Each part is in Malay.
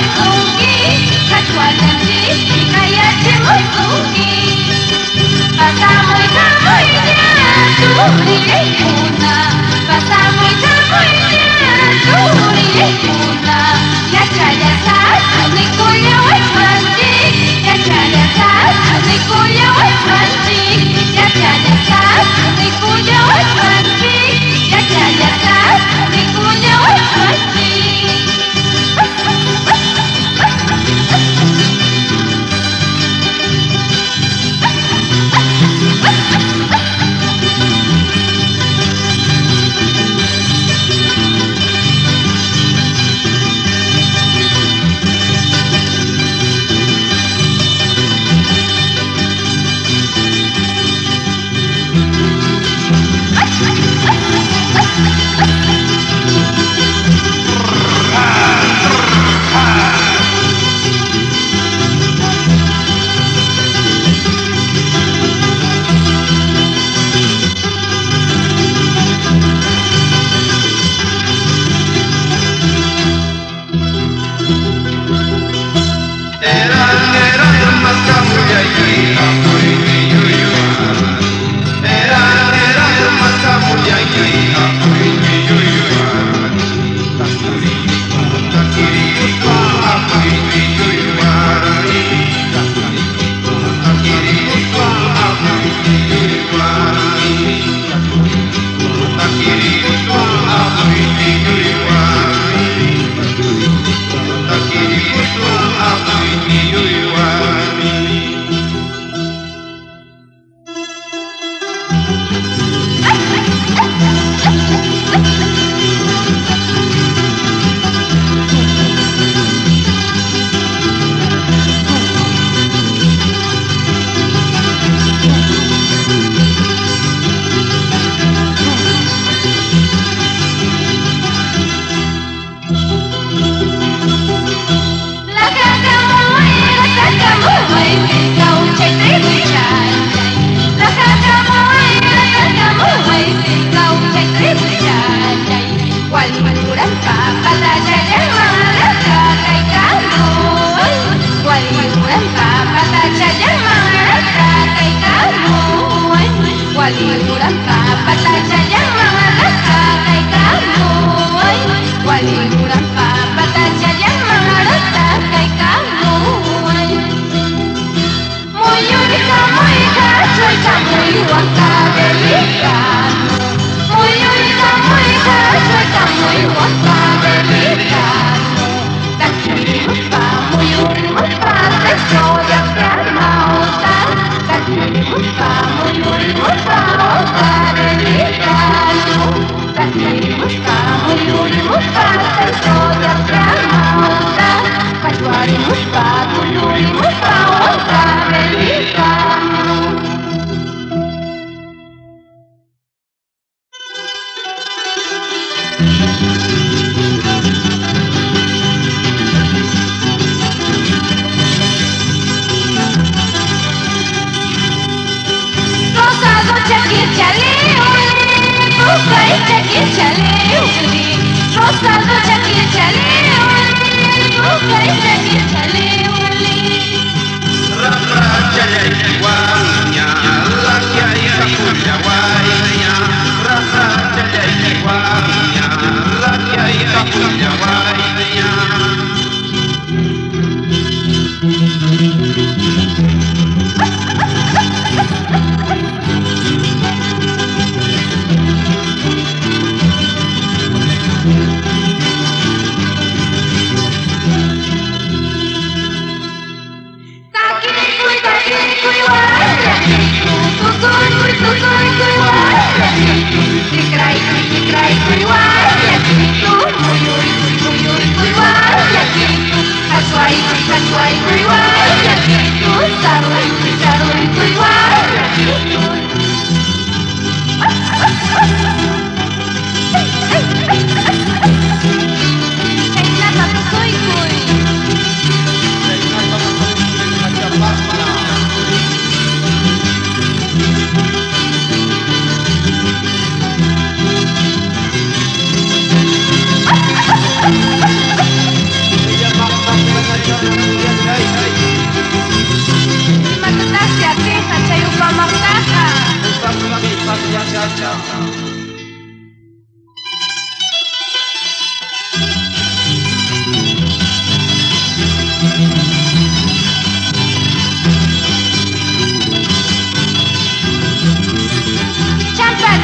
muzungi, katuananji, ikayaji muzungi. Pasamui kamuinya, turi puna. Pasamui kamuinya, turi puna. Ya caya sa, nikuya wasmanji. Ya caya sa, nikuya wasmanji. Ya caya sa, nikuya wasmanji. Ya caya sa, nikuya wasmanji.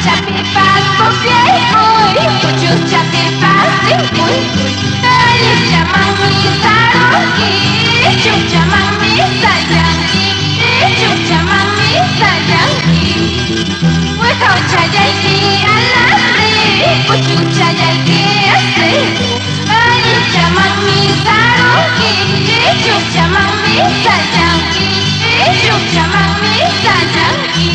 Chapipas, kopiaj mój, pociąg chapipas, dziękuj. Licia mami sarunki, ciucia mami sajanki, ciucia mami sajanki. Łychał czajajki, alasy, pociąg czajajki, asy. Licia mami sarunki, ciucia mami sajanki, ciucia mami sajanki.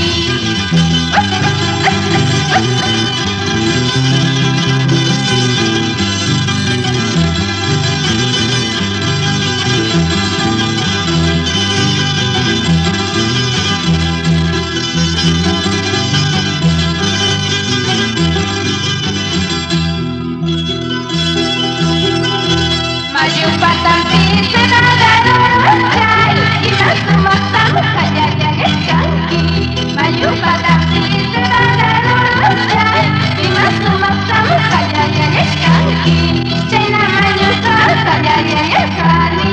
Maju patang pisi nagarocai, imasu matam kajaya kaki. Maju patang pisi nagarocai, imasu matam kajaya kaki. China maju kajaya kali,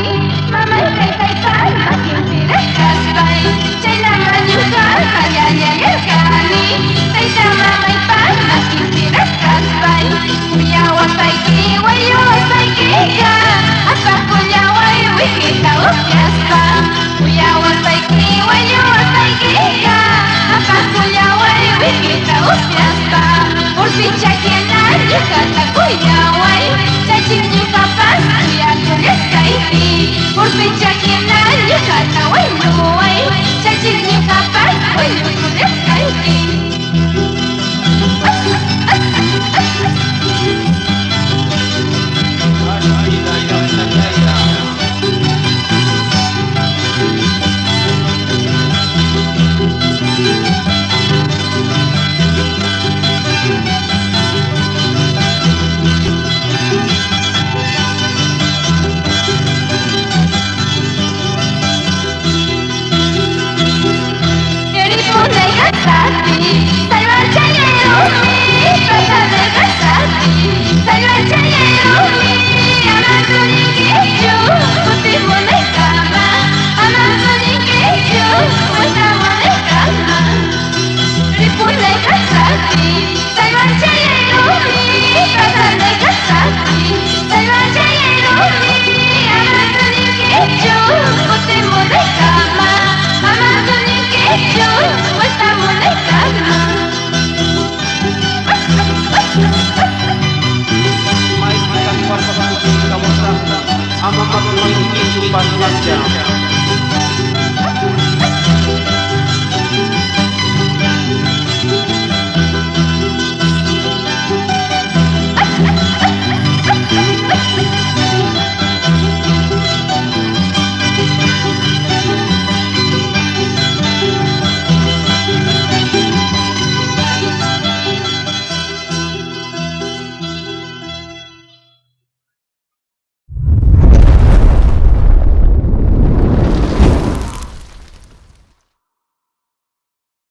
mama kai kai kai makin tidak kasbai. China maju kajaya kali, taita mama kai makin tidak kasbai. Uya wasaiki, wayo wasaiki ya. Apa punya wai wiki kau biasa? Punya wasaiki, wayo wasaiki ya. Apa punya wai wiki kau biasa? Urpicha kianan kata punya wai, cacingnya kapas punya tulis kaiti. Urpicha kianan kata wai nuai, cacingnya kapas punya tulis kaiti. Ama pag-ibig, isupan lang siya.